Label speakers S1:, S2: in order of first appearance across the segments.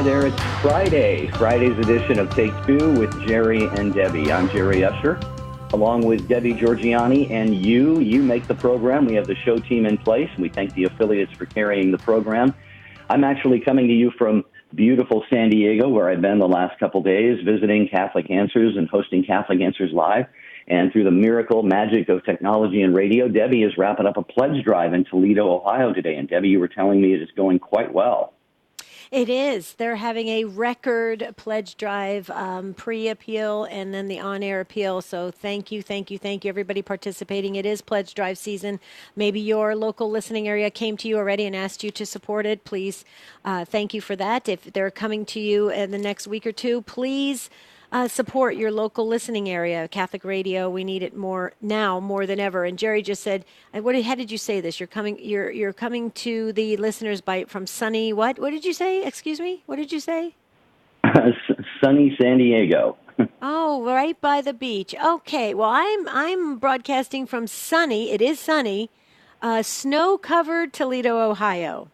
S1: there, it's Friday's edition of Take Two with Jerry and Debbie. I'm Jerry Usher, along with Debbie Georgiani, and you make the program. We have the show team in place, and we thank the affiliates for carrying the program. I'm actually coming to you from beautiful San Diego, where I've been the last couple days, visiting Catholic Answers and hosting Catholic Answers Live. And through the miracle magic of technology and radio, Debbie is wrapping up a pledge drive in Toledo, Ohio today. And Debbie, you were telling me it is going quite well.
S2: It is. They're having a record pledge drive, pre-appeal and then the on-air appeal. So thank you, everybody participating. It is pledge drive season. Maybe your local listening area came to you already and asked you to support it. Please, thank you for that. If they're coming to you in the next week or two, please support your local listening area, Catholic radio. We need it more now, more than ever. And Jerry just said, how did you say this? You're coming to the listeners from sunny, what? What did you say? Excuse me? What did you say?
S1: Sunny San Diego.
S2: Oh, right by the beach. Okay. Well, I'm broadcasting from sunny. It is sunny, snow-covered Toledo, Ohio.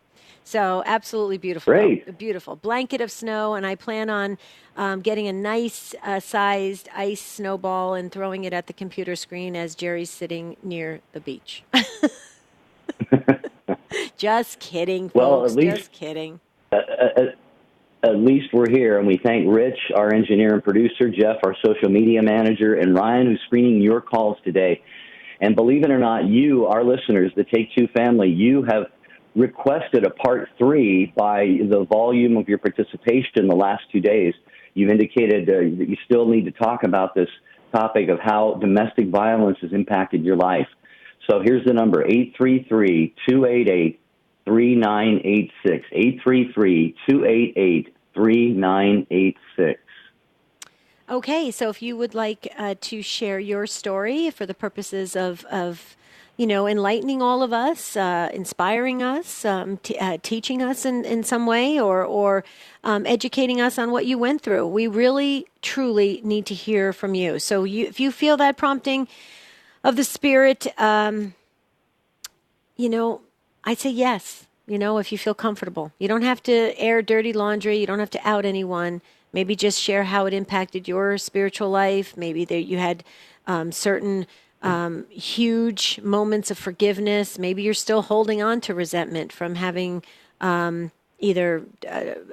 S2: So absolutely beautiful.
S1: Great.
S2: A beautiful blanket of snow, and I plan on getting a nice sized ice snowball and throwing it at the computer screen as Jerry's sitting near the beach. Just kidding, folks.
S1: Well, at least,
S2: just kidding.
S1: At least we're here, and we thank Rich, our engineer and producer, Jeff, our social media manager, and Ryan, who's screening your calls today. And believe it or not, you, our listeners, the Take Two family, you have requested a part 3 by the volume of your participation the last 2 days. You've indicated that you still need to talk about this topic of how domestic violence has impacted your life. So here's the number, 833-288-3986, 833-288-3986.
S2: Okay, so if you would like to share your story for the purposes of enlightening all of us, inspiring us, teaching us in some way, or educating us on what you went through. We really, truly need to hear from you. So if you feel that prompting of the Spirit, I say yes, if you feel comfortable. You don't have to air dirty laundry. You don't have to out anyone. Maybe just share how it impacted your spiritual life. Maybe you had certain huge moments of forgiveness. Maybe you're still holding on to resentment from having either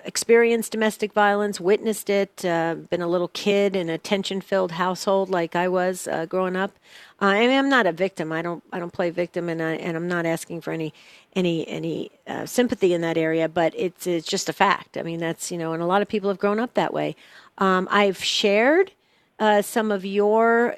S2: experienced domestic violence, witnessed it, been a little kid in a tension-filled household like I was growing up. I'm not a victim. I don't play victim, and I'm not asking for any sympathy in that area. But it's just a fact. I mean, that's and a lot of people have grown up that way. I've shared some of your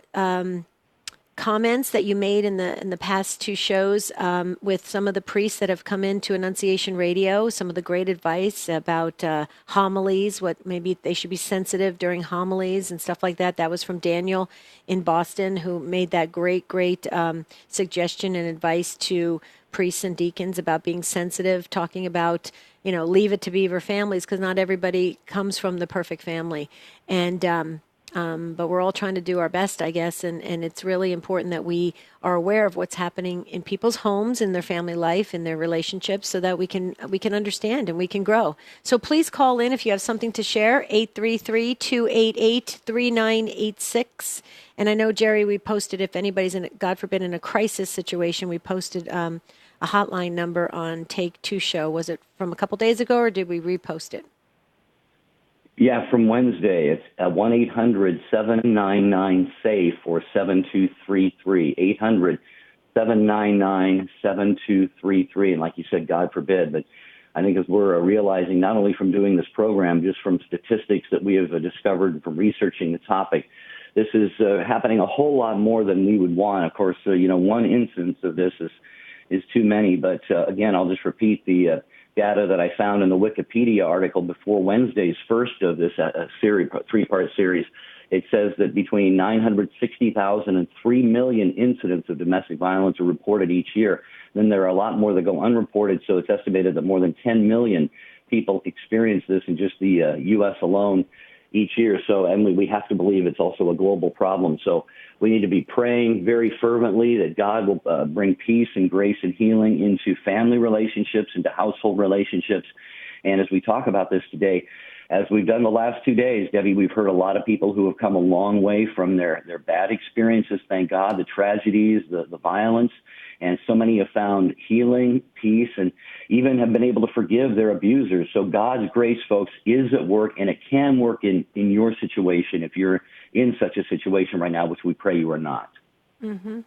S2: comments that you made in the past 2 shows with some of the priests that have come into Annunciation Radio, some of the great advice about homilies, what maybe they should be sensitive during homilies and stuff like that. That was from Daniel in Boston, who made that great suggestion and advice to priests and deacons about being sensitive, talking about, leave it to Beaver families, because not everybody comes from the perfect family. And but we're all trying to do our best, I guess, and it's really important that we are aware of what's happening in people's homes, in their family life, in their relationships, so that we can understand and we can grow. So please call in if you have something to share, 833-288-3986. And I know, Jerry, we posted, if anybody's God forbid, in a crisis situation, we posted a hotline number on Take Two Show. Was it from a couple days ago, or did we repost it?
S1: Yeah, from Wednesday. It's 1-800-799-SAFE or 7233, 800-799-7233. And like you said, God forbid, but I think as we're realizing, not only from doing this program, just from statistics that we have discovered from researching the topic, this is happening a whole lot more than we would want. Of course, one instance of this is too many. But again, I'll just repeat the data that I found in the Wikipedia article before Wednesday's first of this series, 3-part series. It says that between 960,000 and 3 million incidents of domestic violence are reported each year. Then there are a lot more that go unreported, so it's estimated that more than 10 million people experience this in just the U.S. alone each year. So, and we have to believe it's also a global problem. So we need to be praying very fervently that God will bring peace and grace and healing into family relationships, into household relationships, And as we talk about this today, as we've done the last 2 days, Debbie, we've heard a lot of people who have come a long way from their bad experiences, thank God, the tragedies, the violence, and so many have found healing, peace, and even have been able to forgive their abusers. So God's grace, folks, is at work, and it can work in your situation if you're in such a situation right now, which we pray you are not.
S2: Mm-hmm.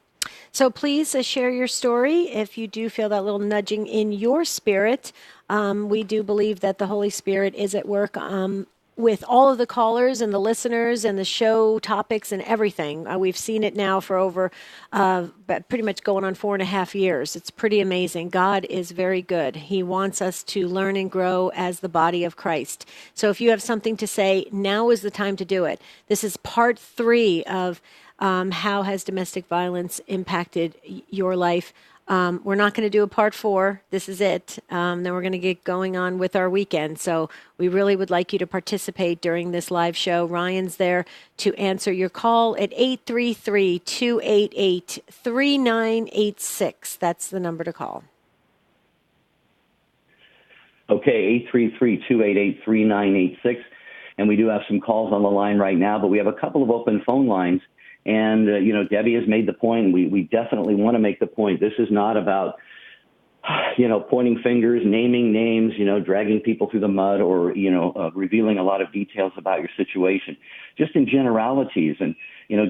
S2: So please share your story if you do feel that little nudging in your spirit. We do believe that the Holy Spirit is at work with all of the callers and the listeners and the show topics and everything. We've seen it now for over pretty much going on 4.5 years. It's pretty amazing. God is very good. He wants us to learn and grow as the body of Christ. So if you have something to say, now is the time to do it. This is part 3 of how has domestic violence impacted your life? We're not going to do a part 4. This is it. Then we're going to get going on with our weekend. So we really would like you to participate during this live show. Ryan's there to answer your call at 833-288-3986. That's the number to call.
S1: Okay, 833-288-3986. And we do have some calls on the line right now, but we have a couple of open phone lines. And, Debbie has made the point, we definitely want to make the point. This is not about, pointing fingers, naming names, dragging people through the mud or, revealing a lot of details about your situation, just in generalities. And,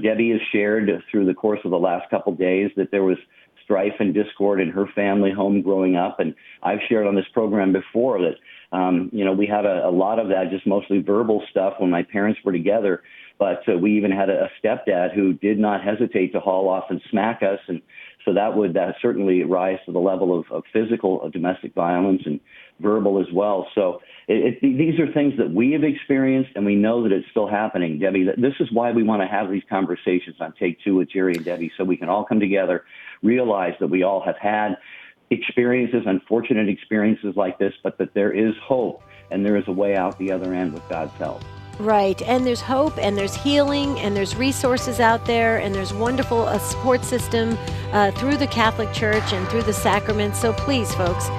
S1: Debbie has shared through the course of the last couple of days that there was strife and discord in her family home growing up. And I've shared on this program before that, we had a lot of that, just mostly verbal stuff when my parents were together. But we even had a stepdad who did not hesitate to haul off and smack us. And so that would certainly rise to the level of physical domestic violence and verbal as well. So these are things that we have experienced, and we know that it's still happening. Debbie, this is why we want to have these conversations on Take Two with Jerry and Debbie, so we can all come together, realize that we all have had experiences, unfortunate experiences like this, but that there is hope and there is a way out the other end with God's help.
S2: Right. And there's hope and there's healing and there's resources out there and there's wonderful support system through the Catholic Church and through the sacraments. So please, folks,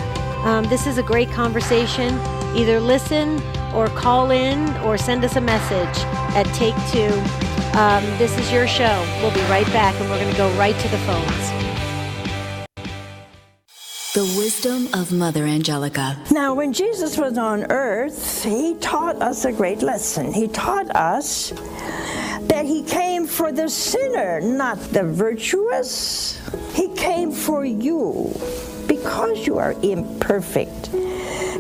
S2: this is a great conversation. Either listen or call in or send us a message at Take Two. This is your show. We'll be right back and we're going to go right to the phones.
S3: The wisdom of Mother Angelica.
S4: Now, when Jesus was on earth, he taught us a great lesson. He taught us that he came for the sinner, not the virtuous. He came for you because you are imperfect,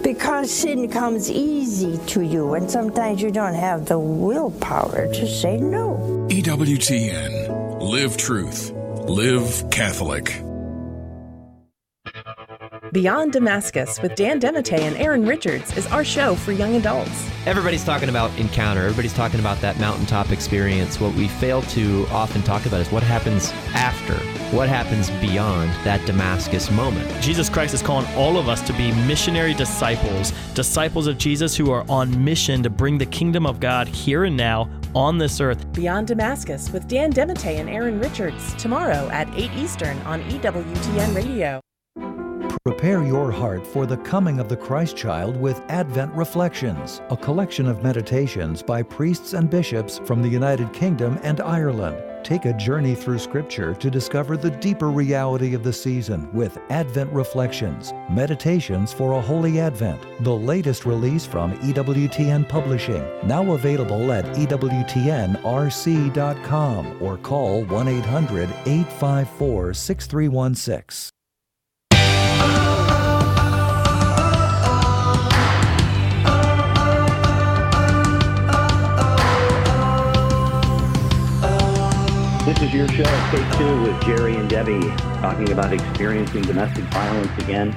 S4: because sin comes easy to you, and sometimes you don't have the willpower to say no.
S5: EWTN. Live truth. Live Catholic.
S6: Beyond Damascus with Dan Demete and Aaron Richards is our show for young adults.
S7: Everybody's talking about encounter. Everybody's talking about that mountaintop experience. What we fail to often talk about is what happens after, what happens beyond that Damascus moment.
S8: Jesus Christ is calling all of us to be missionary disciples, disciples of Jesus who are on mission to bring the kingdom of God here and now on this earth.
S6: Beyond Damascus with Dan Demete and Aaron Richards, tomorrow at 8 Eastern on EWTN Radio.
S9: Prepare your heart for the coming of the Christ child with Advent Reflections, a collection of meditations by priests and bishops from the United Kingdom and Ireland. Take a journey through Scripture to discover the deeper reality of the season with Advent Reflections, Meditations for a Holy Advent, the latest release from EWTN Publishing, now available at EWTNRC.com or call 1-800-854-6316.
S1: This is your show, Take Two with Jerry and Debbie, talking about experiencing domestic violence again.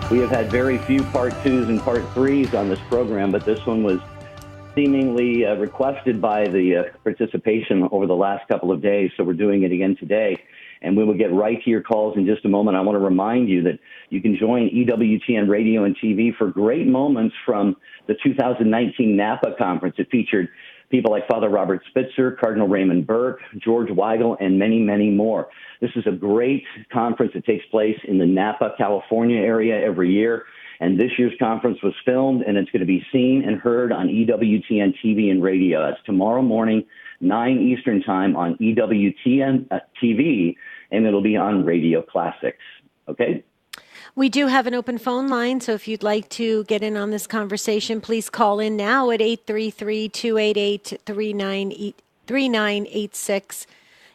S1: We have had very few part 2s and part 3s on this program, but this one was seemingly requested by the participation over the last couple of days, so we're doing it again today. And we will get right to your calls in just a moment. I want to remind you that you can join EWTN Radio and TV for great moments from the 2019 Napa Conference. It featured people like Father Robert Spitzer, Cardinal Raymond Burke, George Weigel, and many, many more. This is a great conference that takes place in the Napa, California area every year. And this year's conference was filmed, and it's going to be seen and heard on EWTN TV and radio. That's tomorrow morning, 9 Eastern Time on EWTN TV, and it'll be on Radio Classics. Okay?
S2: We do have an open phone line, so if you'd like to get in on this conversation, please call in now at 833-288-3986.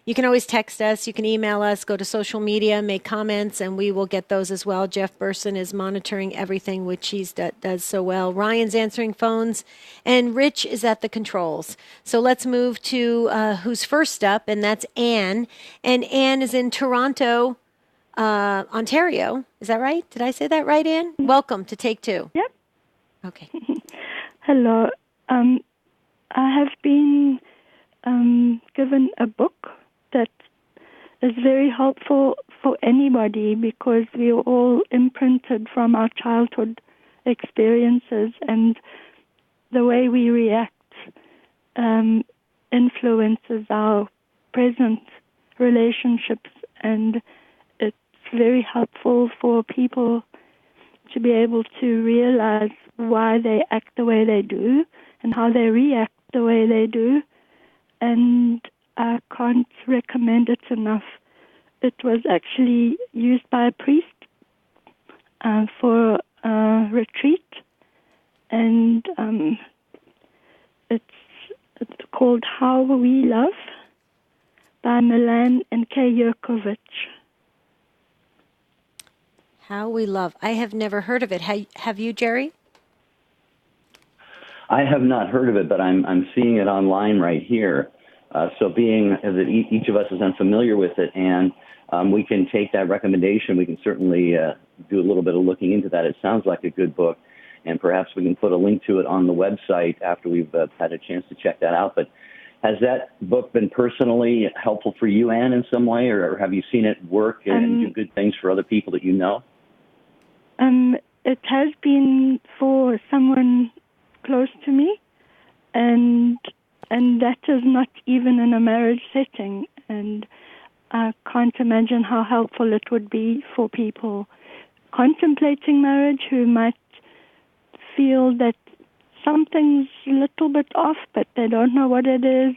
S2: You can always text us, you can email us, go to social media, make comments, and we will get those as well. Jeff Burson is monitoring everything, which he does so well. Ryan's answering phones, and Rich is at the controls. So let's move to who's first up, and that's Anne. And Anne is in Toronto, Ontario. Is that right? Did I say that right, Anne? Welcome to Take Two.
S10: Yep.
S2: Okay.
S10: Hello. I have been given a book that is very helpful for anybody because we are all imprinted from our childhood experiences, and the way we react influences our present relationships, and it's very helpful for people to be able to realize why they act the way they do and how they react the way they do. And I can't recommend it enough. It was actually used by a priest for a retreat, and it's called How We Love by Milan and K. Yurkovich.
S2: How We Love. I have never heard of it. Have you, Jerry?
S1: I have not heard of it, but I'm seeing it online right here. So being that each of us is unfamiliar with it, and we can take that recommendation, we can certainly do a little bit of looking into that. It sounds like a good book, and perhaps we can put a link to it on the website after we've had a chance to check that out. But has that book been personally helpful for you, Anne, in some way, or have you seen it work and do good things for other people that you know?
S10: It has been for someone close to me, and that is not even in a marriage setting, and I can't imagine how helpful it would be for people contemplating marriage who might feel that something's a little bit off, but they don't know what it is,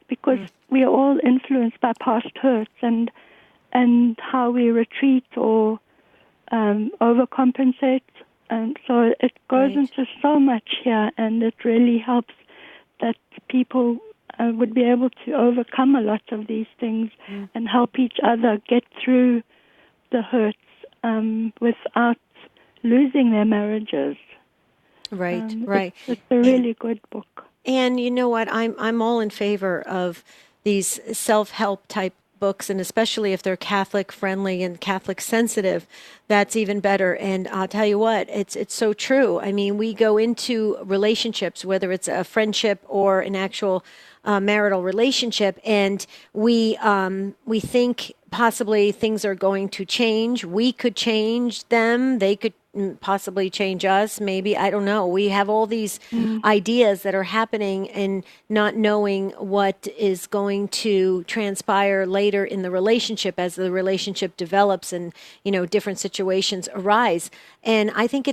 S10: because we are all influenced by past hurts and how we retreat or overcompensate. So it goes into so much here, and it really helps that people would be able to overcome a lot of these things and help each other get through the hurts without losing their marriages.
S2: Right.
S10: It's a really good book.
S2: And you know what? I'm all in favor of these self-help type books, and especially if they're Catholic friendly and Catholic sensitive, that's even better. And I'll tell you what, it's so true. I mean, we go into relationships, whether it's a friendship or an actual marital relationship, and we think possibly things are going to change. We could change them. They could possibly change us, maybe. I don't know. We have all these ideas that are happening and not knowing what is going to transpire later in the relationship as the relationship develops and, different situations arise. And I think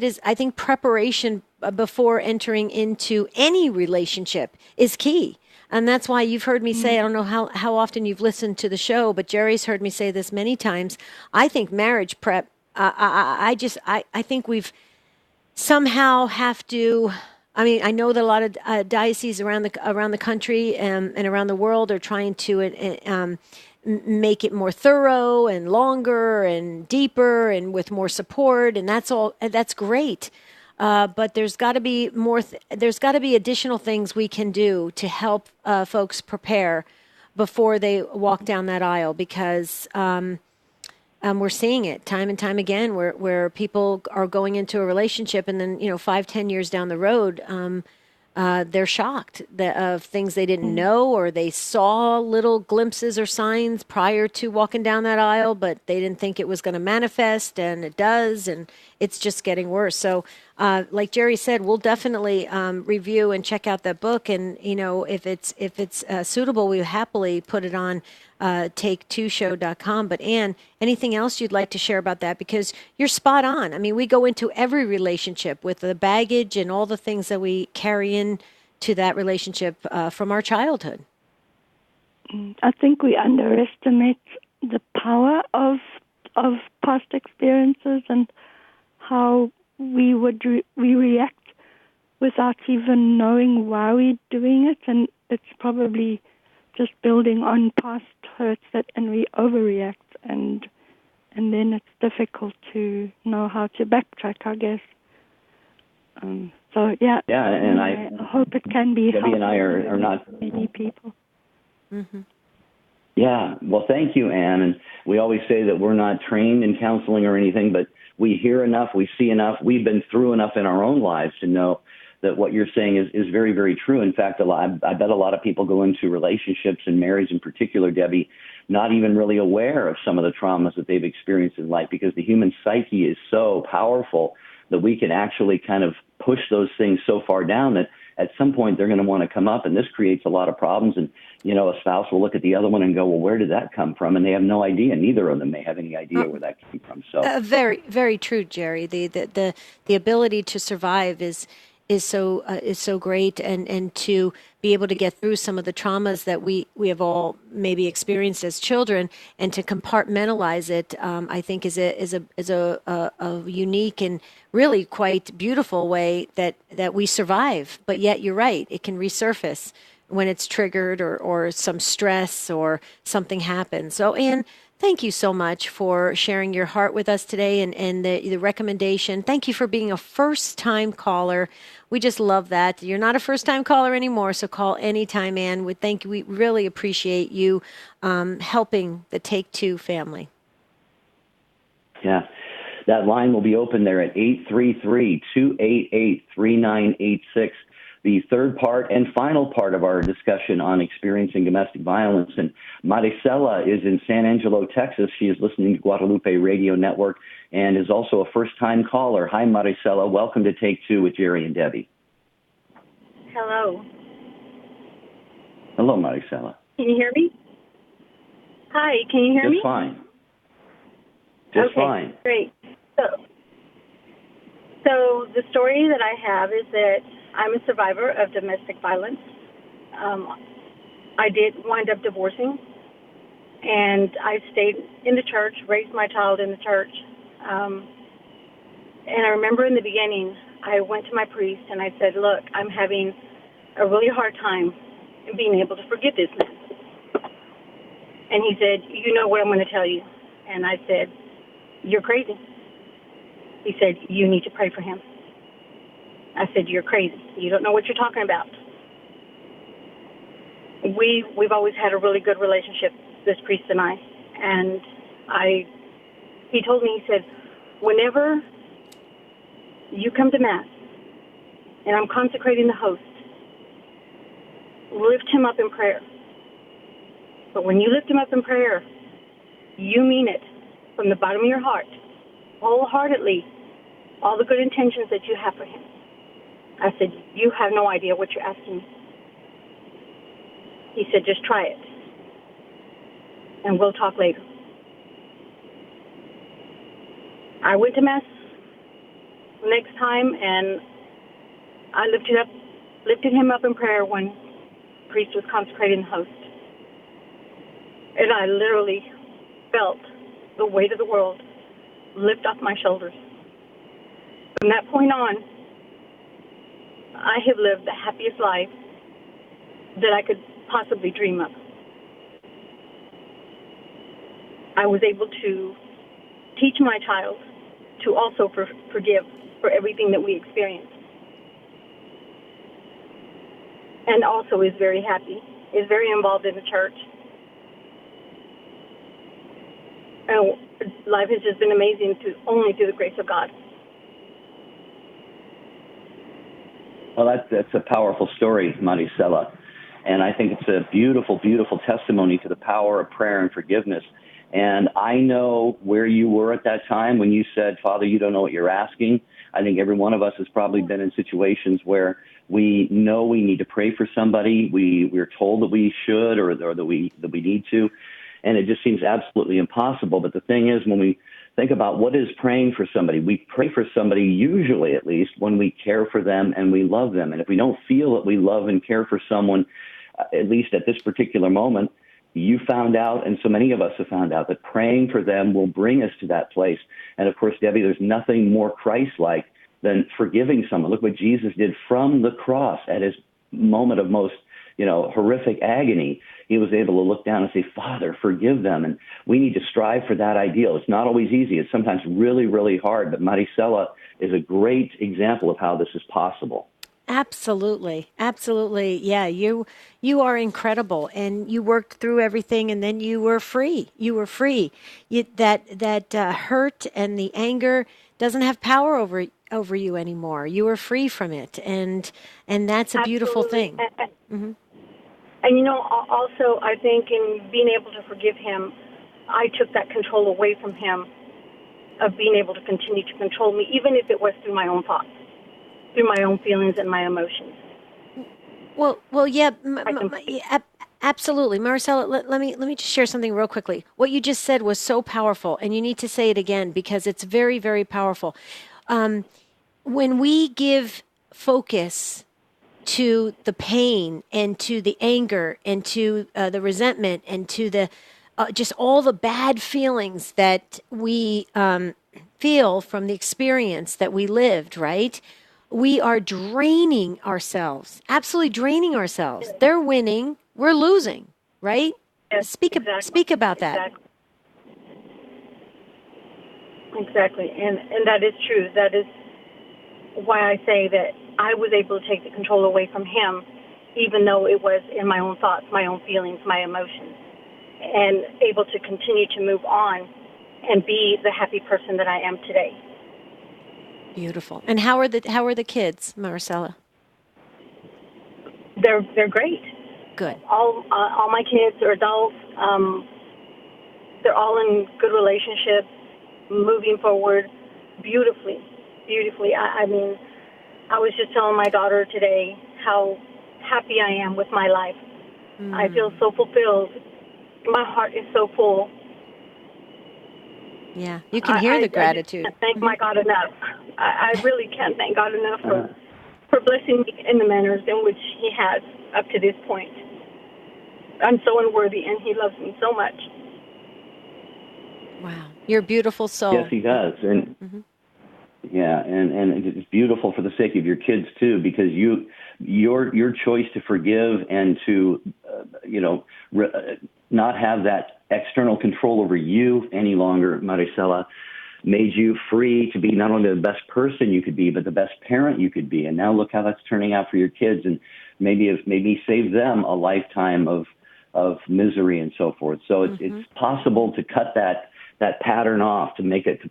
S2: preparation before entering into any relationship is key. And that's why you've heard me say, I don't know how often you've listened to the show, but Jerry's heard me say this many times. I think marriage prep, I think we've somehow have to. I mean, I know that a lot of dioceses around the country and around the world are trying to make it more thorough and longer and deeper and with more support, and that's great. But there's got to be more. There's got to be additional things we can do to help folks prepare before they walk down that aisle, because. We're seeing it time and time again where people are going into a relationship and then, 5-10 years down the road, they're shocked of things they didn't know, or they saw little glimpses or signs prior to walking down that aisle, but they didn't think it was going to manifest, and it does. And it's just getting worse. So, like Jerry said, we'll definitely review and check out that book. And, if it's suitable, we happily put it on take2show.com. But Ann, anything else you'd like to share about that? Because you're spot on. I mean, we go into every relationship with the baggage and all the things that we carry in to that relationship from our childhood.
S10: I think we underestimate the power of past experiences and how we react without even knowing why we're doing it, and it's probably just building on past hurts and we overreact, and then it's difficult to know how to backtrack, I guess. Yeah, and I hope it can be
S1: Debbie and I are not
S10: many people.
S2: Mm-hmm.
S1: Yeah, well, thank you, Ann. And we always say that we're not trained in counseling or anything, but we hear enough, we see enough, we've been through enough in our own lives to know that what you're saying is very, very true. In fact, I bet a lot of people go into relationships and marriage in particular, Debbie, not even really aware of some of the traumas that they've experienced in life, because the human psyche is so powerful that we can actually kind of push those things so far down that at some point they're going to want to come up, and this creates a lot of problems. And, a spouse will look at the other one and go, well, where did that come from? And they have no idea. Neither of them may have any idea where that came from. So
S2: very, very true, Jerry. The ability to survive is so great, and to be able to get through some of the traumas that we have all maybe experienced as children, and to compartmentalize it, I think is a unique and really quite beautiful way that we survive. But yet, you're right, it can resurface when it's triggered or some stress or something happens. So, Ann, thank you so much for sharing your heart with us today and the recommendation. Thank you for being a first-time caller. We just love that. You're not a first-time caller anymore, so call anytime, Ann. We really appreciate you helping the Take Two family.
S1: Yeah, that line will be open there at 833-288-3986. The third part and final part of our discussion on experiencing domestic violence. And Maricela is in San Angelo, Texas. She is listening to Guadalupe Radio Network and is also a first-time caller. Hi, Maricela. Welcome to Take Two with Jerry and Debbie.
S11: Hello.
S1: Hello, Maricela.
S11: Can you hear me? Hi, can you hear me?
S1: Just fine. Just fine.
S11: Great. So the story that I have is that I'm a survivor of domestic violence. I did wind up divorcing, and I stayed in the church, raised my child in the church. And I remember in the beginning, I went to my priest and I said, look, I'm having a really hard time being able to forgive this man. And he said, you know what I'm going to tell you. And I said, you're crazy. He said, you need to pray for him. I said, you're crazy. You don't know what you're talking about. We've always had a really good relationship, this priest and I. And he told me, he said, whenever you come to Mass and I'm consecrating the host, lift him up in prayer. But when you lift him up in prayer, you mean it from the bottom of your heart, wholeheartedly, all the good intentions that you have for him. I said, you have no idea what you're asking me. He said, just try it, and we'll talk later. I went to Mass the next time, and I lifted him up in prayer when the priest was consecrating the host. And I literally felt the weight of the world lift off my shoulders. From that point on, I have lived the happiest life that I could possibly dream of. I was able to teach my child to also forgive for everything that we experienced. And also is very happy, is very involved in the church. And life has just been amazing only through the grace of God.
S1: Well, that's a powerful story, Maricela. And I think it's a beautiful, beautiful testimony to the power of prayer and forgiveness. And I know where you were at that time when you said, Father, you don't know what you're asking. I think every one of us has probably been in situations where we know we need to pray for somebody. We're told that we should or that we need to. And it just seems absolutely impossible. But the thing is, when we think about what is praying for somebody, we pray for somebody usually, at least, when we care for them and we love them. And if we don't feel that we love and care for someone, at least at this particular moment, you found out, and so many of us have found out, that praying for them will bring us to that place. And of course, Debbie, there's nothing more Christ-like than forgiving someone. Look what Jesus did from the cross at his moment of most, horrific agony. He was able to look down and say, Father, forgive them. And we need to strive for that ideal. It's not always easy. It's sometimes really, really hard. But Maricela is a great example of how this is possible.
S2: Absolutely. Absolutely. Yeah, you are incredible, and you worked through everything, and then you were free. You were free. That hurt and the anger doesn't have power over you anymore. You were free from it, and that's a beautiful thing. Mm-hmm.
S11: And also, I think in being able to forgive him, I took that control away from him of being able to continue to control me, even if it was through my own thoughts, through my own feelings and my emotions.
S2: Well, yeah, absolutely, Maricela. Let me just share something real quickly. What you just said was so powerful, and you need to say it again because it's very, very powerful. When we give focus to the pain and to the anger and to the resentment and to the just all the bad feelings that we feel from the experience that we lived, right? We are draining ourselves, absolutely draining ourselves. They're winning, we're losing, right?
S11: Yes,
S2: speak about that.
S11: Exactly, and that is true. That is why I say that I was able to take the control away from him, even though it was in my own thoughts, my own feelings, my emotions, and able to continue to move on and be the happy person that I am today.
S2: Beautiful. And how are the kids, Maricela?
S11: They're great.
S2: Good.
S11: All my kids are adults. They're all in good relationships, moving forward beautifully. I mean, I was just telling my daughter today how happy I am with my life. I feel so fulfilled. My heart is so full.
S2: Yeah, you can hear the gratitude.
S11: I can't thank my God enough. I really can't thank God enough for blessing me in the manners in which he has up to this point. I'm so unworthy, and he loves me so much.
S2: Wow, you're a beautiful soul.
S1: Yes, he does. And yeah, and it's beautiful for the sake of your kids too, because your choice to forgive and to not have that external control over you any longer, Maricela, made you free to be not only the best person you could be, but the best parent you could be. And now look how that's turning out for your kids, and maybe save them a lifetime of misery and so forth. So it's possible to cut that pattern off, to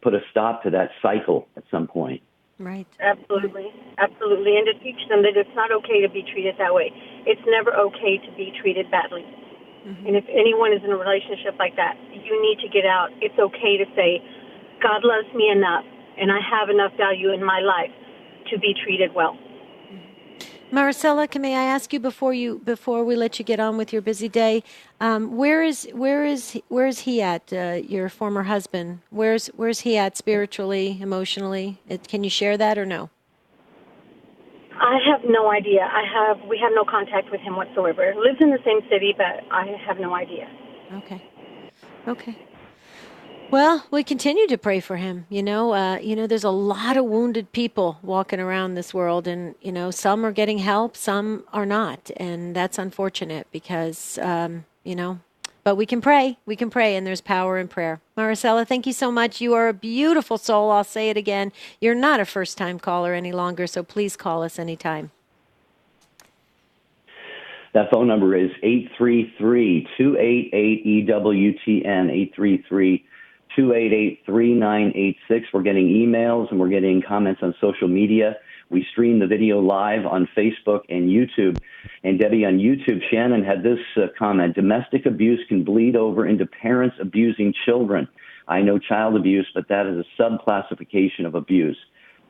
S1: put a stop to that cycle at some point.
S2: Right.
S11: Absolutely. And to teach them that it's not okay to be treated that way. It's never okay to be treated badly. And if anyone is in a relationship like that, you need to get out. It's okay to say, God loves me enough, and I have enough value in my life to be treated well.
S2: Maricela, may I ask you before we let you get on with your busy day, where is he at? Your former husband, where's he at spiritually, emotionally? Can you share that or no?
S11: I have no idea. We have no contact with him whatsoever. Lives in the same city, but I have no idea.
S2: Okay. Well, we continue to pray for him. There's a lot of wounded people walking around this world, and some are getting help, some are not, and that's unfortunate because but we can pray, and there's power in prayer. Maricela, thank you so much. You are a beautiful soul. I'll say it again. You're not a first-time caller any longer, so please call us anytime.
S1: That phone number is 833-288-EWTN, 833-288-3986. We're getting emails and we're getting comments on social media. We stream the video live on Facebook and YouTube. And Debbie, on YouTube, Shannon had this comment: domestic abuse can bleed over into parents abusing children. I know child abuse, but that is a subclassification of abuse.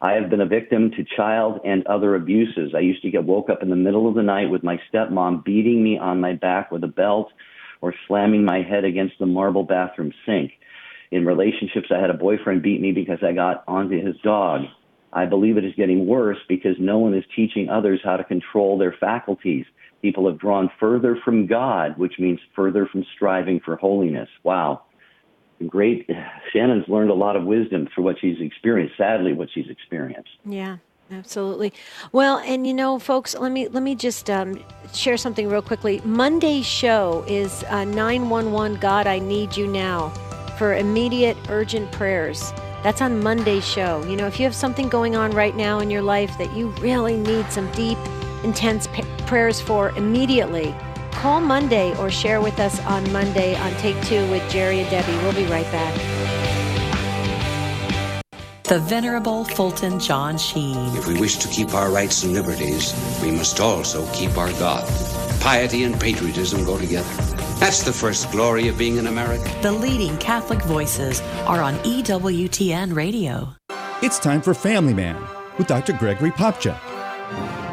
S1: I have been a victim to child and other abuses. I used to get woke up in the middle of the night with my stepmom beating me on my back with a belt or slamming my head against the marble bathroom sink. In relationships, I had a boyfriend beat me because I got onto his dog. I believe it is getting worse because no one is teaching others how to control their faculties. People have drawn further from God, which means further from striving for holiness. Wow. Great. Shannon's learned a lot of wisdom through what she's experienced, sadly, what she's experienced.
S2: Yeah, absolutely. Well, and you know, folks, let me just share something real quickly. Monday's show is 911 God, I Need You Now for immediate urgent prayers. That's on Monday's show. You know, if you have something going on right now in your life that you really need some deep, intense prayers for immediately, call Monday or share with us on Monday on Take Two with Jerry and Debbie. We'll be right back.
S12: The Venerable Fulton John Sheen.
S13: If we wish to keep our rights and liberties, we must also keep our God. Piety and patriotism go together. That's the first glory of being an American.
S12: The leading Catholic voices are on EWTN Radio.
S14: It's time for Family Man with Dr. Gregory Popchak.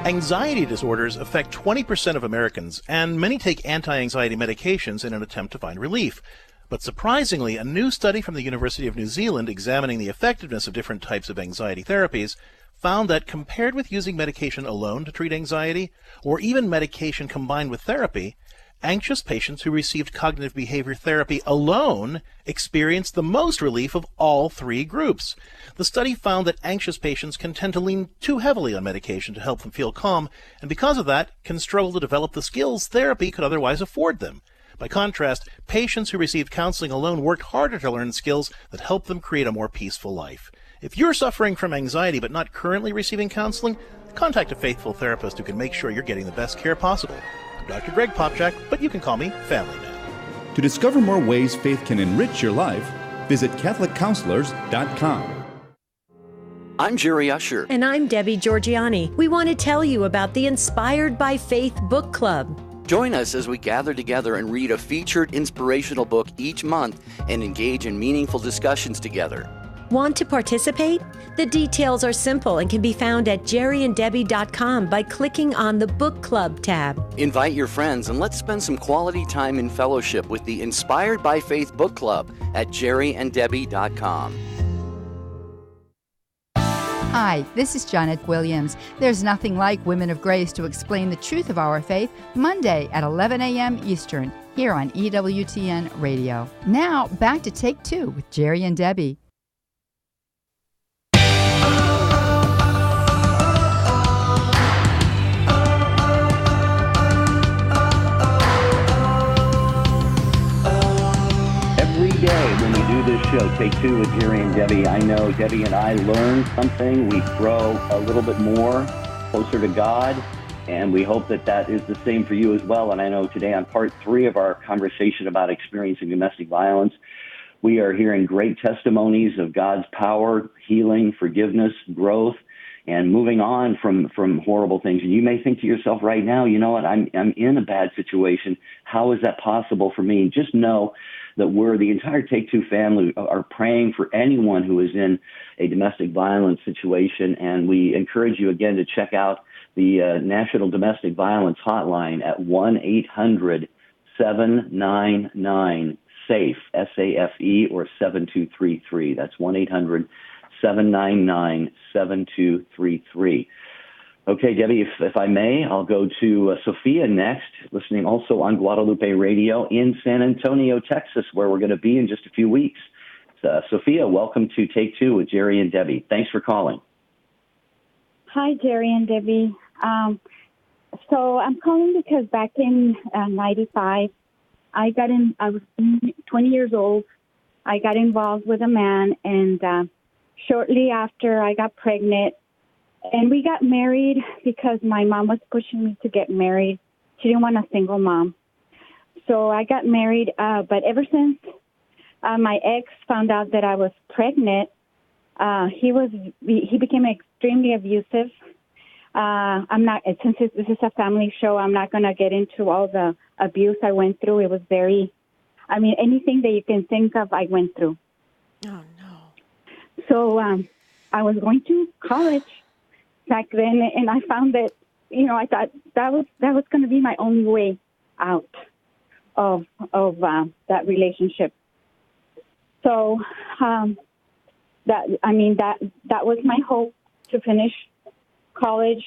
S15: Anxiety disorders affect 20% of Americans, and many take anti-anxiety medications in an attempt to find relief. But surprisingly, a new study from the University of New Zealand examining the effectiveness of different types of anxiety therapies found that compared with using medication alone to treat anxiety, or even medication combined with therapy, anxious patients who received cognitive behavior therapy alone experienced the most relief of all three groups. The study found that anxious patients can tend to lean too heavily on medication to help them feel calm, and because of that, can struggle to develop the skills therapy could otherwise afford them. By contrast, patients who received counseling alone worked harder to learn skills that help them create a more peaceful life. If you're suffering from anxiety but not currently receiving counseling, contact a faithful therapist who can make sure you're getting the best care possible. I'm Dr. Greg Popchak, but you can call me Family Man.
S14: To discover more ways faith can enrich your life, visit CatholicCounselors.com.
S16: I'm Jerry Usher.
S2: And I'm Debbie Georgiani. We want to tell you about the Inspired by Faith Book Club.
S16: Join us as we gather together and read a featured inspirational book each month and engage in meaningful discussions together.
S2: Want to participate? The details are simple and can be found at jerryanddebbie.com by clicking on the Book Club tab.
S16: Invite your friends and let's spend some quality time in fellowship with the Inspired by Faith Book Club at jerryanddebbie.com.
S17: Hi, this is Janet Williams. There's nothing like Women of Grace to explain the truth of our faith, Monday at 11 a.m. Eastern, here on EWTN Radio. Now, back to Take Two with Jerry and Debbie.
S1: Every day when we do this show, Take Two with Jerry and Debbie, I know Debbie and I learn something. We grow a little bit more closer to God, and we hope that that is the same for you as well. And I know today on part 3 of our conversation about experiencing domestic violence, we are hearing great testimonies of God's power, healing, forgiveness, growth, and moving on from horrible things. And you may think to yourself right now, you know what, I'm in a bad situation. How is that possible for me? Just know that the entire Take Two family are praying for anyone who is in a domestic violence situation. And we encourage you again to check out the National Domestic Violence Hotline at 1-800-799-SAFE, S-A-F-E, or 7233. That's 1-800-799-7233. Okay, Debbie, if I may, I'll go to Sophia next, listening also on Guadalupe Radio in San Antonio, Texas, where we're going to be in just a few weeks. Sophia, welcome to Take Two with Jerry and Debbie. Thanks for calling.
S18: Hi, Jerry and Debbie. So I'm calling because back in 95, I was 20 years old. I got involved with a man, and shortly after I got pregnant, and we got married because my mom was pushing me to get married. She didn't want a single mom. So I got married, but ever since my ex found out that I was pregnant, he became extremely abusive. I'm not, since this is a family show, I'm not going to get into all the abuse I went through. It was anything that you can think of, I went through.
S2: Oh, no.
S18: So I was going to college back then, and I found that, I thought that was going to be my only way out of that relationship. So that was my hope, to finish college,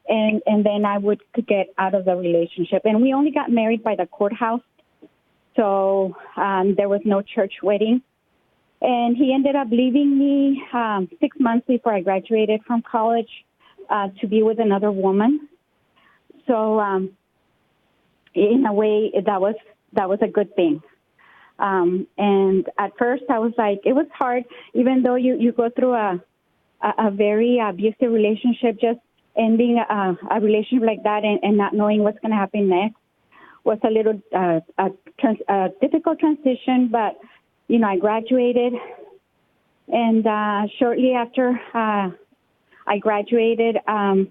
S18: and then I could get out of the relationship. And we only got married by the courthouse, so there was no church wedding. And he ended up leaving me 6 months before I graduated from college to be with another woman. So in a way, that was a good thing. And at first I was like, it was hard, even though you go through a very abusive relationship, just ending a relationship like that and not knowing what's going to happen next was a little difficult transition. But, I graduated, and shortly after I graduated, I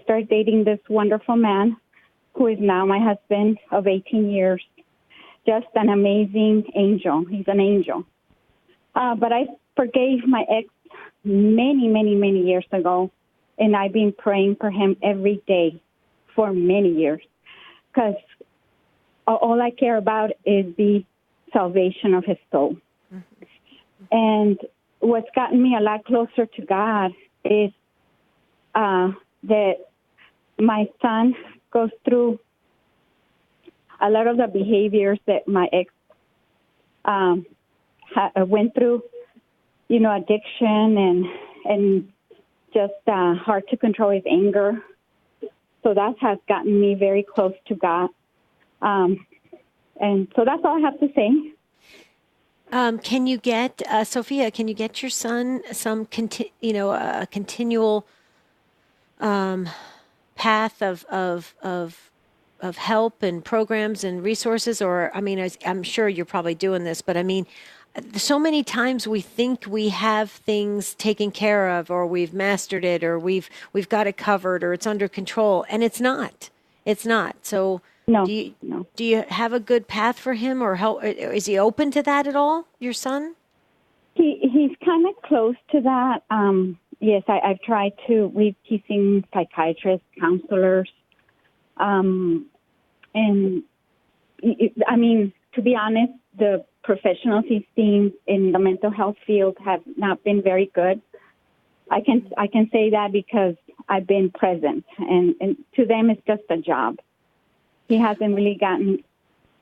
S18: started dating this wonderful man who is now my husband of 18 years. Just an amazing angel. He's an angel. But I forgave my ex many, many, many years ago, and I've been praying for him every day for many years, because all I care about is the salvation of his soul. Mm-hmm. And what's gotten me a lot closer to God is that my son goes through a lot of the behaviors that my ex went through, addiction and just hard to control his anger. So that has gotten me very close to God. And so that's all I have to say.
S2: Can you get, Sophia, can you get your son some, a continual path of help and programs and resources? Or, I'm sure you're probably doing this, but so many times we think we have things taken care of, or we've mastered it, or we've got it covered, or it's under control, and it's not. It's not. So
S18: no.
S2: Do you have a good path for him, or help? Is he open to that at all, your son?
S18: He's kind of close to that. Yes, I've tried to. He's seen psychiatrists, counselors, and to be honest, the professionals he's seen in the mental health field have not been very good. I can say that because I've been present, and to them it's just a job. He hasn't really gotten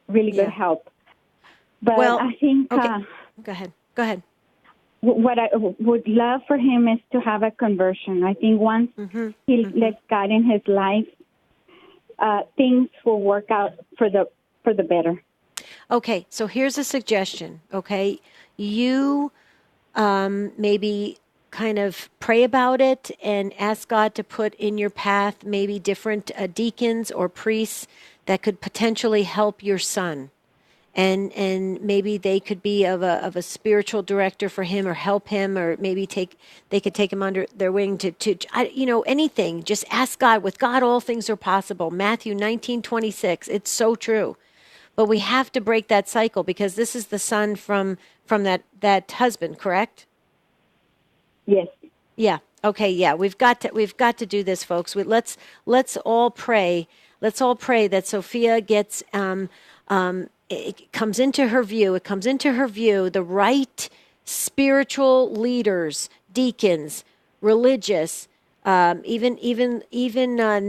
S18: really good help. But I think...
S2: Okay. Go ahead.
S18: What I would love for him is to have a conversion. I think once he lets God in his life, things will work out for the better.
S2: Okay, so here's a suggestion, okay? You maybe kind of pray about it and ask God to put in your path maybe different deacons or priests that could potentially help your son. And maybe they could be of a spiritual director for him, or help him, or maybe they could take him under their wing to anything. Just ask God. With God, all things are possible. Matthew 19:26. It's so true. But we have to break that cycle, because this is the son from that husband, correct?
S18: Yes.
S2: Yeah. Okay. Yeah. We've got to do this, folks. Let's all pray. Let's all pray that Sophia gets it comes into her view the right spiritual leaders, deacons, religious, even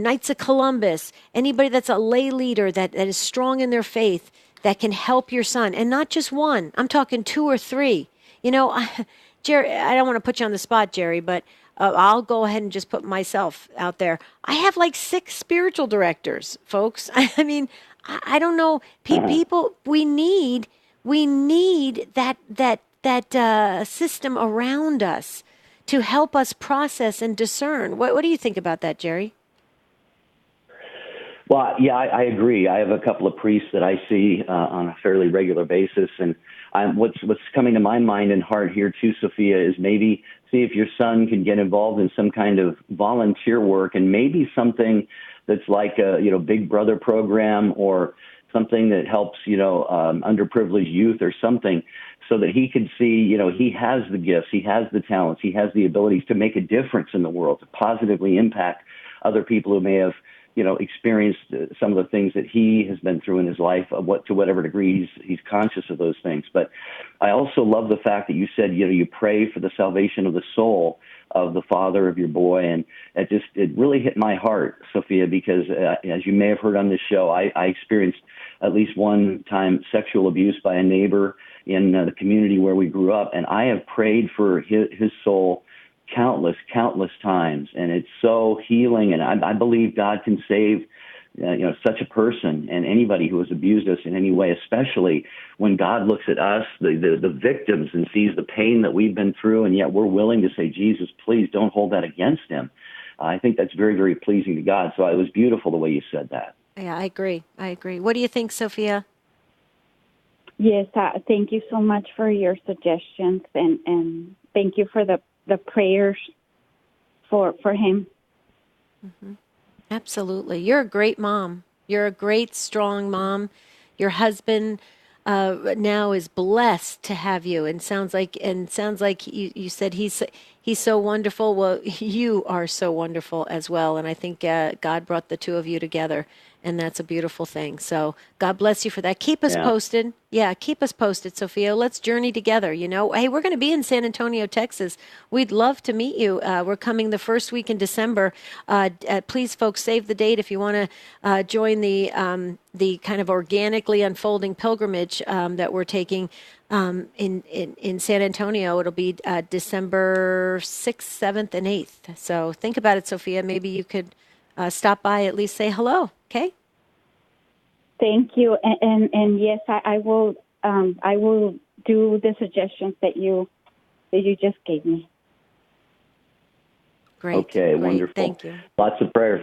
S2: Knights of Columbus, anybody that's a lay leader that is strong in their faith, that can help your son. And not just one. I'm talking 2 or 3. Jerry, I don't want to put you on the spot, Jerry, but I'll go ahead and just put myself out there. I have like 6 spiritual directors, folks. I don't know. People, we need that system around us to help us process and discern. What do you think about that, Jerry?
S1: Well, yeah, I agree. I have a couple of priests that I see on a fairly regular basis, and what's coming to my mind and heart here too, Sophia, is maybe see if your son can get involved in some kind of volunteer work, and maybe something that's like a Big Brother program or something that helps underprivileged youth or something, so that he could see he has the gifts, he has the talents, he has the abilities to make a difference in the world, to positively impact other people who may have experienced some of the things that he has been through in his life, to whatever degree he's conscious of those things. But I also love the fact that you said, you pray for the salvation of the soul of the father of your boy. And it really hit my heart, Sophia, because as you may have heard on this show, I experienced at least one time sexual abuse by a neighbor in the community where we grew up. And I have prayed for his soul countless times, and it's so healing. And I believe God can save, such a person and anybody who has abused us in any way, especially when God looks at us, the victims, and sees the pain that we've been through, and yet we're willing to say, Jesus, please don't hold that against him. I think that's very, very pleasing to God. So it was beautiful the way you said that.
S2: Yeah, I agree. What do you think, Sophia?
S18: Yes, thank you so much for your suggestions, and thank you for the prayers for him.
S2: Mm-hmm. Absolutely. You're a great mom. You're a great, strong mom. Your husband now is blessed to have you, and sounds like you said he's so wonderful. Well, you are so wonderful as well, and I think God brought the two of you together, and that's a beautiful thing. So God bless you for that. Keep us posted. Yeah, keep us posted, Sophia. Let's journey together. Hey, we're going to be in San Antonio, Texas. We'd love to meet you. We're coming the first week in December. Please, folks, save the date if you want to join the kind of organically unfolding pilgrimage that we're taking in San Antonio. It'll be December 6th, 7th, and 8th. So think about it, Sophia. Maybe you could stop by, at least say hello. Okay.
S18: Thank you, and yes, I will do the suggestions that you just gave me.
S2: Great.
S1: Okay,
S2: great.
S1: Wonderful.
S2: Thank you.
S1: Lots of prayers,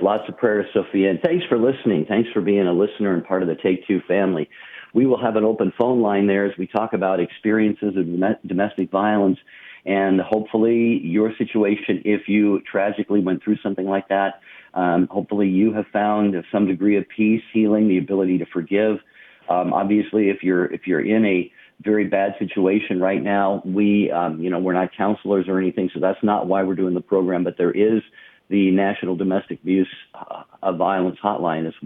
S1: Sophia. And thanks for listening. Thanks for being a listener and part of the Take Two family. We will have an open phone line there as we talk about experiences of domestic violence, and hopefully your situation, if you tragically went through something like that, hopefully you have found some degree of peace, healing, the ability to forgive. Obviously, if you're in a very bad situation right now, we're not counselors or anything, so that's not why we're doing the program. But there is the National Domestic Abuse of Violence Hotline. It's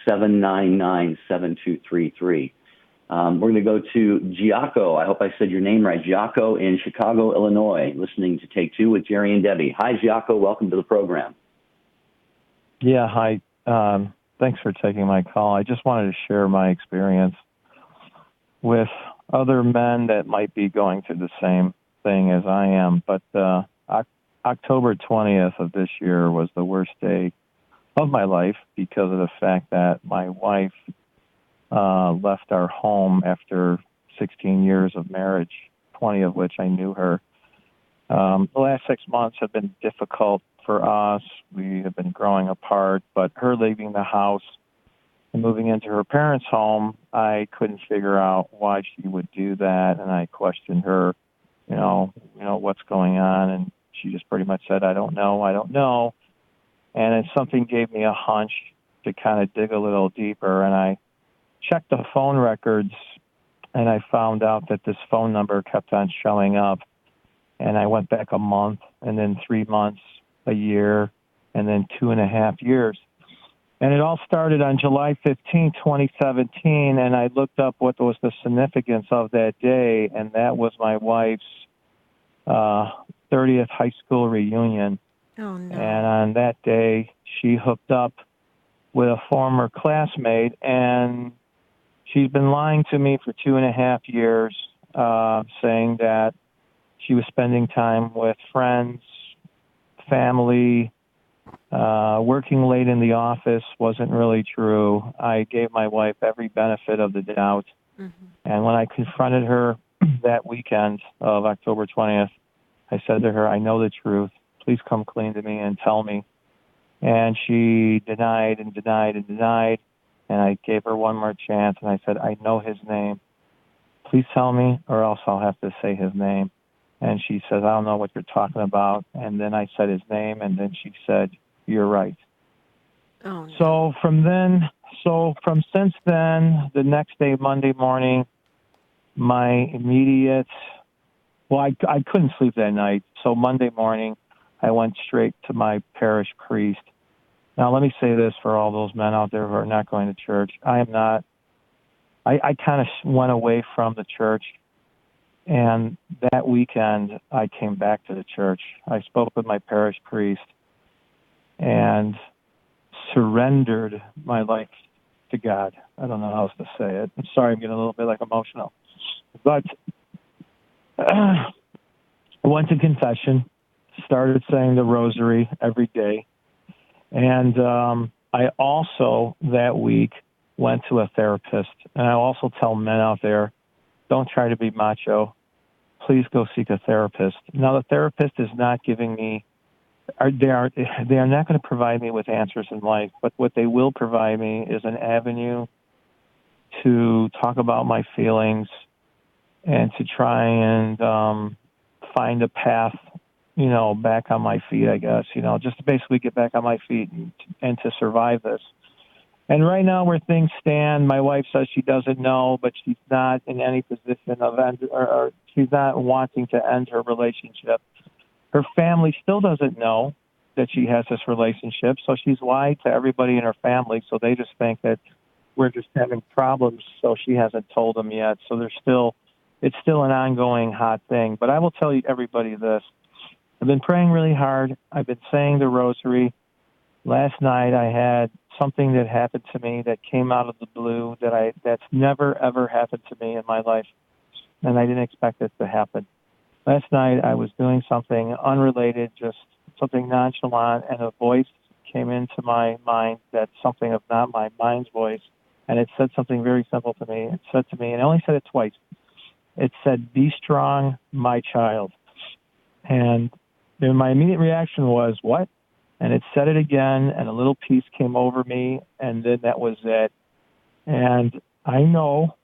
S1: 1-800-799-7233. We're going to go to Giaco. I hope I said your name right. Giaco in Chicago, Illinois, listening to Take Two with Jerry and Debbie. Hi, Giaco. Welcome to the program.
S19: Yeah, hi. Thanks for taking my call. I just wanted to share my experience with other men that might be going through the same thing as I am. But October 20th of this year was the worst day of my life because of the fact that my wife left our home after 16 years of marriage, 20 of which I knew her. The last 6 months have been difficult for us. We have been growing apart, but her leaving the house and moving into her parents' home, I couldn't figure out why she would do that, and I questioned her, what's going on, and she just pretty much said, I don't know. And then something gave me a hunch to kind of dig a little deeper, and I checked the phone records, and I found out that this phone number kept on showing up, and I went back a month, and then 3 months, a year, and then 2.5 years. And it all started on July 15, 2017, and I looked up what was the significance of that day, and that was my wife's 30th high school reunion.
S2: Oh, no.
S19: And on that day, she hooked up with a former classmate, and she's been lying to me for 2.5 years, saying that she was spending time with friends, family, working late in the office. Wasn't really true. I gave my wife every benefit of the doubt. Mm-hmm. And when I confronted her that weekend of October 20th, I said to her, I know the truth. Please come clean to me and tell me And she denied and denied and denied. And I gave her one more chance, and I said, I know his name. Please tell me, or else I'll have to say his name. And she says, I don't know what you're talking about. And then I said his name, and then she said, you're right.
S2: Oh, no.
S19: So from since then, the next day, Monday morning, my immediate, I couldn't sleep that night. So Monday morning, I went straight to my parish priest. Now, let me say this for all those men out there who are not going to church. I kind of went away from the church, and that weekend I came back to the church. I spoke with my parish priest and surrendered my life to God. I don't know how else to say it. I'm sorry, I'm getting a little bit emotional. But I went to confession, started saying the rosary every day, and I also that week went to a therapist. And I also tell men out there, don't try to be macho. Please go seek a therapist. Now, the therapist is not giving me, they are not going to provide me with answers in life, but what they will provide me is an avenue to talk about my feelings and to try and find a path, back on my feet, I guess, just to basically get back on my feet and to survive this. And right now where things stand, my wife says she doesn't know, but she's not in any position of or she's not wanting to end her relationship. Her family still doesn't know that she has this relationship, so she's lied to everybody in her family, so they just think that we're just having problems, so she hasn't told them yet. So it's still an ongoing hot thing. But I will tell you, everybody, this. I've been praying really hard. I've been saying the rosary. Last night I had something that happened to me that came out of the blue that's never, ever happened to me in my life, and I didn't expect it to happen. Last night I was doing something unrelated, just something nonchalant, and a voice came into my mind that's something of not my mind's voice, and it said something very simple to me. It said to me, and I only said it twice, it said, "Be strong, my child." And then my immediate reaction was, what? And it said it again, and a little peace came over me, and then that was it. And I know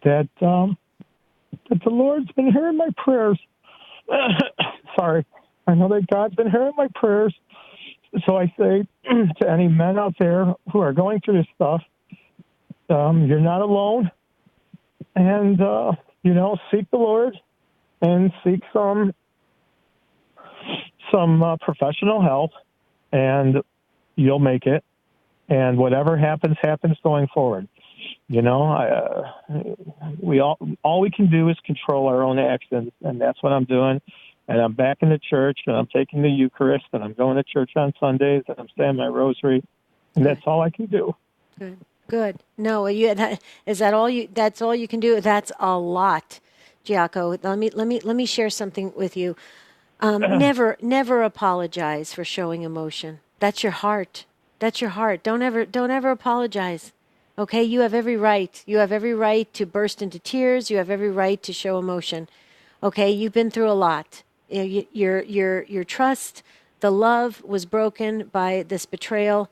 S19: that that the Lord's been hearing my prayers. Sorry. I know that God's been hearing my prayers. So I say to any men out there who are going through this stuff, you're not alone. And, seek the Lord and seek some professional help, and you'll make it. And whatever happens going forward. All we can do is control our own actions, and that's what I'm doing. And I'm back in the church, and I'm taking the Eucharist, and I'm going to church on Sundays, and I'm saying my rosary, and that's all I can do.
S2: Good. No, that's all you can do. That's a lot, Giaco. Let me share something with you. Never apologize for showing emotion. That's your heart. That's your heart. Don't ever apologize. Okay, you have every right. You have every right to burst into tears. You have every right to show emotion. Okay, you've been through a lot. Your trust, the love was broken by this betrayal.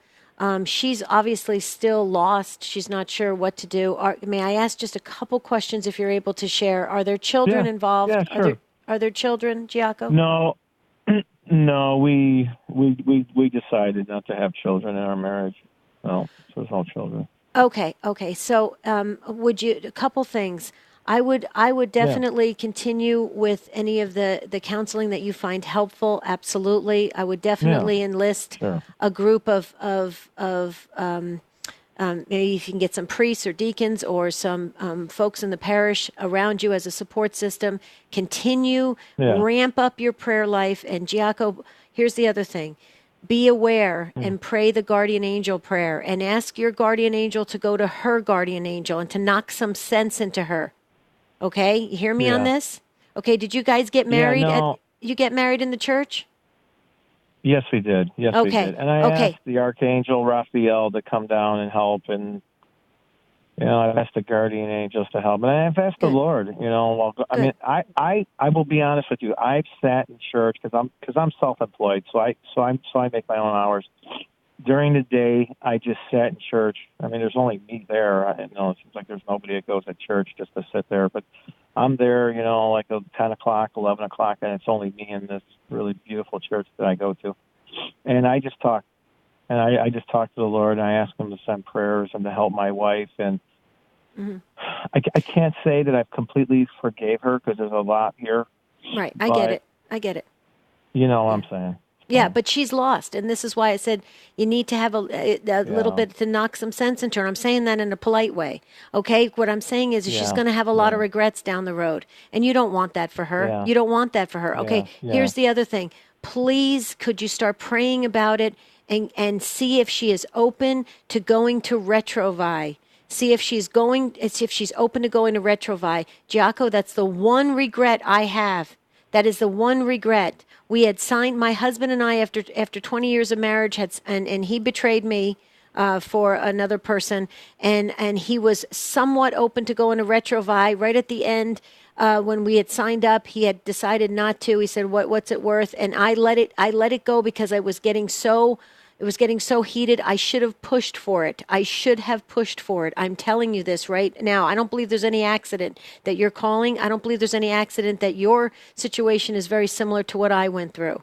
S2: She's obviously still lost. She's not sure what to do. May I ask just a couple questions if you're able to share? Are there children involved?
S19: Yeah, sure.
S2: Are there children, Giaco?
S19: No, we decided not to have children in our marriage. No, so it's all children.
S2: Okay. So, would you, a couple things. I would definitely continue with any of the counseling that you find helpful. Absolutely. I would definitely enlist a group of maybe if you can get some priests or deacons or some folks in the parish around you as a support system. Continue, ramp up your prayer life. And Giaco, here's the other thing. Be aware and pray the guardian angel prayer and ask your guardian angel to go to her guardian angel and to knock some sense into her. Okay? You hear me on this? Okay, did you guys get married? You get married in the church?
S19: Yes, we did. We did. And I asked the Archangel Raphael to come down and help, and I've asked the guardian angels to help, and I've asked the Lord. I mean, I will be honest with you. I've sat in church because I'm self-employed, so I make my own hours. During the day, I just sat in church. I mean, there's only me there. It seems like there's nobody that goes to church just to sit there, but I'm there, like at 10 o'clock, 11 o'clock, and it's only me in this really beautiful church that I go to. And I just talk. And I just talked to the Lord, and I asked him to send prayers and to help my wife. And I can't say that I've completely forgave her because there's a lot here.
S2: Right. I get it.
S19: You know what I'm saying?
S2: Yeah, but she's lost. And this is why I said you need to have a little bit to knock some sense into her. I'm saying that in a polite way. Okay? What I'm saying is she's going to have a lot of regrets down the road. And you don't want that for her.
S19: Yeah.
S2: You don't want that for her. Okay? Here's the other thing. Please, could you start praying about it and see if she is open to going to Retrovai. See if she's open to going to Retrovai. Giaco, that's the one regret I have. That is the one regret. We had signed, my husband and I, after 20 years of marriage, and he betrayed me for another person, and he was somewhat open to going to Retrovai. Right at the end, when we had signed up, he had decided not to. He said, "What's it worth?" And I let it go because it was getting so heated. I should have pushed for it. I'm telling you this right now. I don't believe there's any accident that you're calling. I don't believe there's any accident that your situation is very similar to what I went through.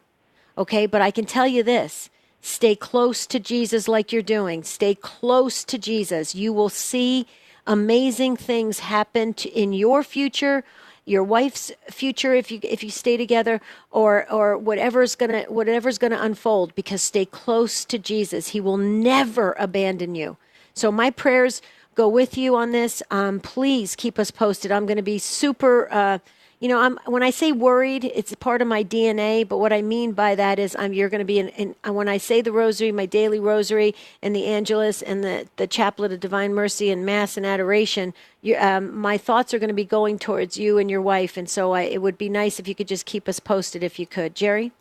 S2: Okay, but I can tell you this. Stay close to Jesus like you're doing. Stay close to Jesus. You will see amazing things happen in your future, your wife's future if you stay together, or whatever's gonna unfold, because stay close to Jesus. He will never abandon you. So my prayers go with you on this. Please keep us posted. I'm going to be super. When I say worried, it's part of my DNA. But what I mean by that is you're going to be when I say the rosary, my daily rosary, and the Angelus, and the Chaplet of Divine Mercy, and Mass and Adoration, my thoughts are going to be going towards you and your wife. And so it would be nice if you could just keep us posted if you could. Jerry?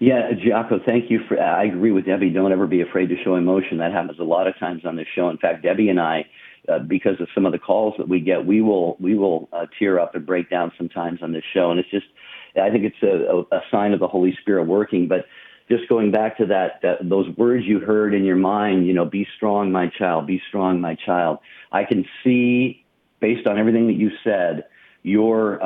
S1: Yeah, Giaco, thank you. I agree with Debbie. Don't ever be afraid to show emotion. That happens a lot of times on this show. In fact, Debbie and I, because of some of the calls that we get, we will tear up and break down sometimes on this show. And it's just, I think it's a sign of the Holy Spirit working. But just going back to that those words you heard in your mind, be strong, my child, be strong, my child. I can see, based on everything that you said, you're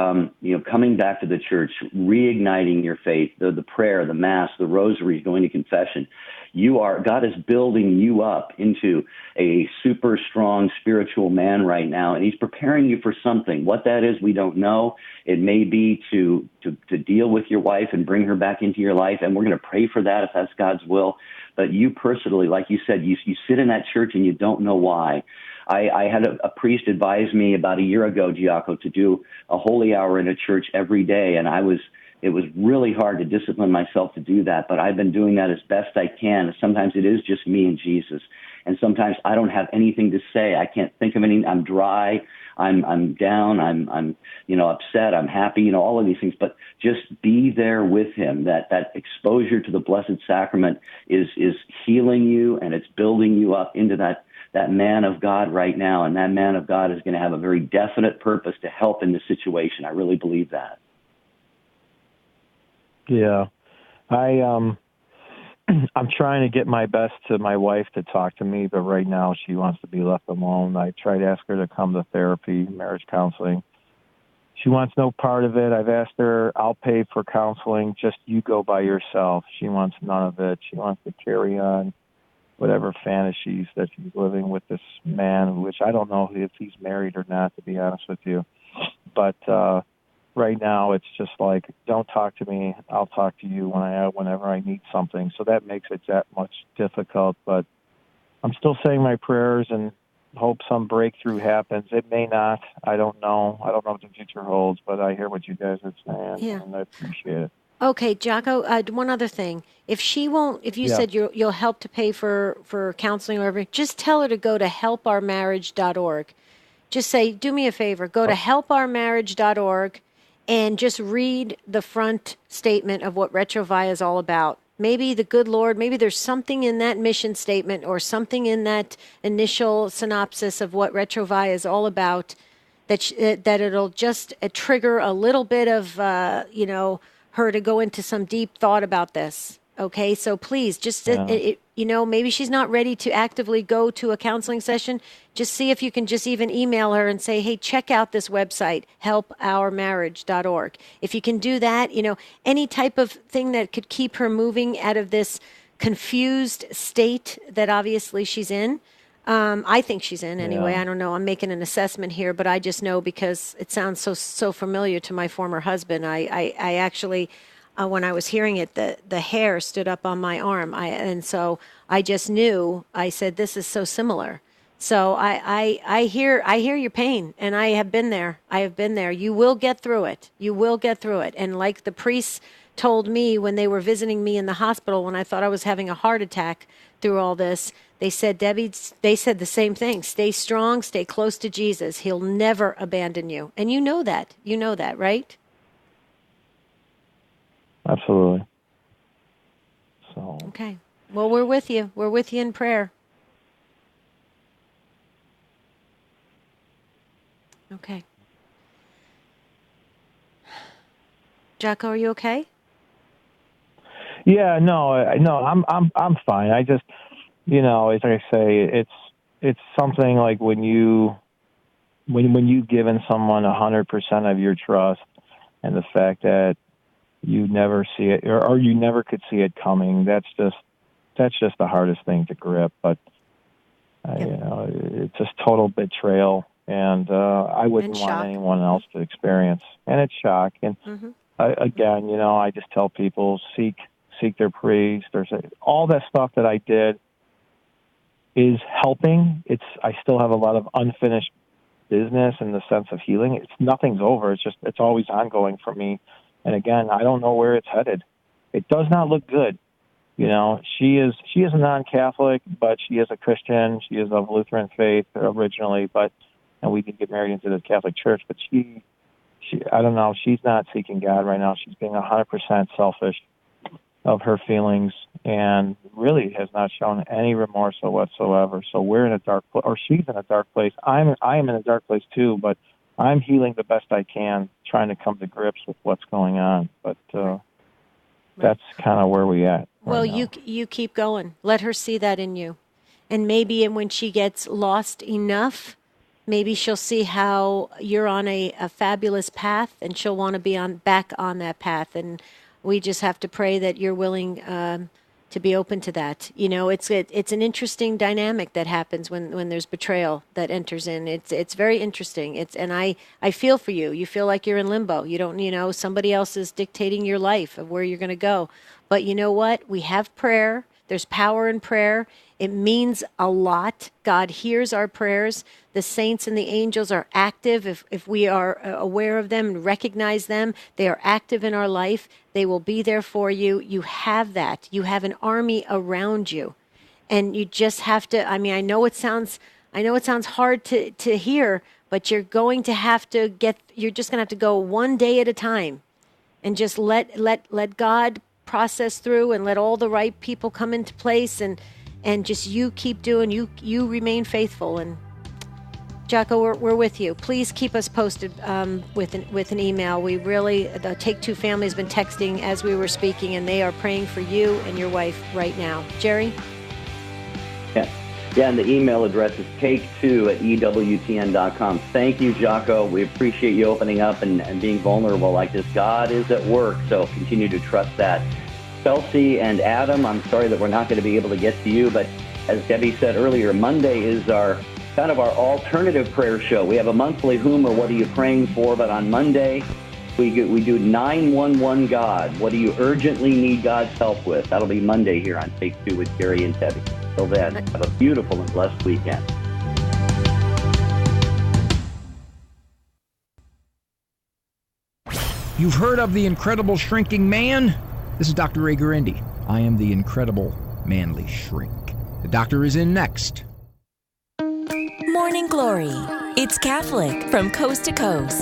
S1: coming back to the church, reigniting your faith, the prayer, the Mass, the rosary, going to confession. God is building you up into a super strong spiritual man right now, and he's preparing you for something. What that is, we don't know. It may be to deal with your wife and bring her back into your life, and we're going to pray for that if that's God's will. But you personally, like you said, you sit in that church and you don't know why. I had a priest advise me about a year ago, Giaco, to do a holy hour in a church every day, and it was really hard to discipline myself to do that, but I've been doing that as best I can. Sometimes it is just me and Jesus, and sometimes I don't have anything to say. I can't think of anything. I'm dry. I'm down. I'm upset. I'm happy. All of these things. But just be there with him. That exposure to the Blessed Sacrament is healing you, and it's building you up into that man of God right now, and that man of God is going to have a very definite purpose to help in this situation. I really believe that.
S19: Yeah, I'm trying to get my best to my wife to talk to me, but right now she wants to be left alone. I tried to ask her to come to therapy, marriage counseling. She wants no part of it. I've asked her, I'll pay for counseling, just you go by yourself. She wants none of it. She wants to carry on whatever fantasies that she's living with this man, which I don't know if he's married or not, to be honest with you. But right now it's just like, don't talk to me. I'll talk to you whenever I need something. So that makes it that much difficult. But I'm still saying my prayers and hope some breakthrough happens. It may not. I don't know. I don't know what the future holds, but I hear what you guys are saying, and I appreciate it.
S2: Okay, Giaco, one other thing. If you said you'll help to pay for counseling or whatever, just tell her to go to helpourmarriage.org. Just say, do me a favor, go to helpourmarriage.org and just read the front statement of what Retrovai is all about. Maybe the good Lord, maybe there's something in that mission statement or something in that initial synopsis of what Retrovia is all about that it'll just trigger a little bit of, her to go into some deep thought about this. Okay, so please, just, maybe she's not ready to actively go to a counseling session. Just see if you can just even email her and say, hey, check out this website, helpourmarriage.org. If you can do that, any type of thing that could keep her moving out of this confused state that obviously she's in. I think she's in anyway.
S19: Yeah.
S2: I don't know. I'm making an assessment here, but I just know because it sounds so familiar to my former husband. I actually... when I was hearing it, the hair stood up on my arm. And so I just knew, I said, this is so similar. So I hear your pain, and I have been there. You will get through it. And like the priests told me when they were visiting me in the hospital when I thought I was having a heart attack through all this, they said, Debbie, they said the same thing. Stay strong, stay close to Jesus. He'll never abandon you. And you know that, right?
S19: Absolutely. So.
S2: Okay. Well, we're with you. We're with you in prayer. Okay. Jocko, are you okay?
S19: Yeah, no, I'm fine. I just, as I say, it's something like when you've given someone 100% of your trust, and the fact that you never see it, or you never could see it coming. That's just the hardest thing to grip. But it's just total betrayal, and I wouldn't want anyone else to experience. And it's shock. And again, I just tell people seek their priest. All that stuff that I did is helping. I still have a lot of unfinished business in the sense of healing. Nothing's over. It's always ongoing for me. And again, I don't know where it's headed. It does not look good. She is a non-Catholic, but she is a Christian. She is of Lutheran faith originally, and we did get married into the Catholic Church. But she, I don't know. She's not seeking God right now. She's being 100% selfish of her feelings, and really has not shown any remorse whatsoever. So we're in a dark place, or she's in a dark place. I am in a dark place too, but I'm healing the best I can, trying to come to grips with what's going on. But that's kind of where we at.
S2: Well, you keep going. Let her see that in you. And maybe when she gets lost enough, maybe she'll see how you're on a fabulous path, and she'll want to be back on that path. And we just have to pray that you're willing to be open to that. It's an interesting dynamic that happens when there's betrayal that enters in. It's very interesting. And I feel for you. You feel like you're in limbo. You don't, somebody else is dictating your life of where you're going to go. But you know what? We have prayer. There's power in prayer. It means a lot. God hears our prayers. The saints and the angels are active. If we are aware of them and recognize them, they are active in our life. They will be there for you. You have that. You have an army around you. And you just have to, I know it sounds hard to hear, but you're going to have to you're just going to have to go one day at a time and just let God process through and let all the right people come into place, and just you keep doing, you remain faithful. And Jocko, we're with you. Please keep us posted with an email. We really, the Take Two family has been texting as we were speaking, and they are praying for you and your wife right now. Jerry?
S1: Yeah, and the email address is take2@EWTN.com. Thank you, Jocko. We appreciate you opening up and being vulnerable like this. God is at work, so continue to trust that. Chelsea and Adam, I'm sorry that we're not going to be able to get to you, but as Debbie said earlier, Monday is our alternative prayer show. We have a monthly Whom or What Are You Praying For, but on Monday, we do 911 God. What do you urgently need God's help with? That'll be Monday here on Take Two with Gary and Debbie. Till then, have a beautiful and blessed weekend.
S20: You've heard of the incredible shrinking man? This is Dr. Ray Gurendi. I am the incredible manly shrink. The doctor is in next.
S21: Morning Glory. It's Catholic from coast to coast.